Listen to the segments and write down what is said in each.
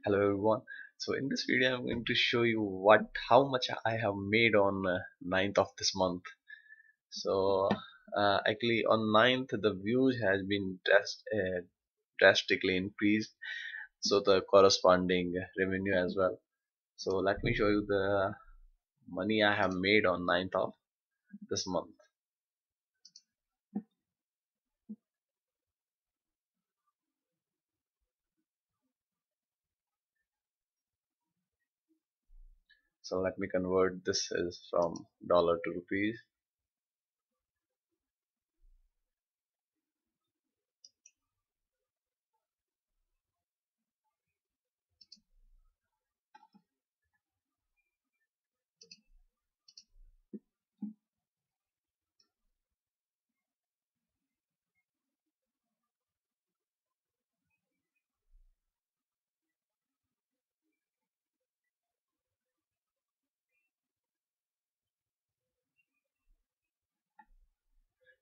Hello everyone. So in this video I'm going to show you how much I have made on 9th of this month. So actually on 9th the views has been drastically increased, so the corresponding revenue as well. So let me show you the money I have made on 9th of this month. So let me convert this is from dollar to rupees.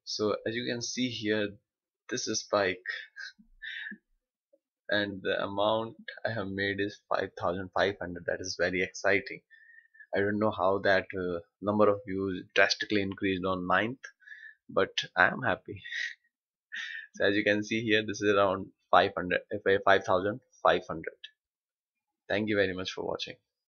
So as you can see here, this is spike, and the amount I have made is 5,500. That is very exciting. I don't know how that number of views drastically increased on 9th, but I am happy. So as you can see here, this is around 500, 5,500. Thank you very much for watching.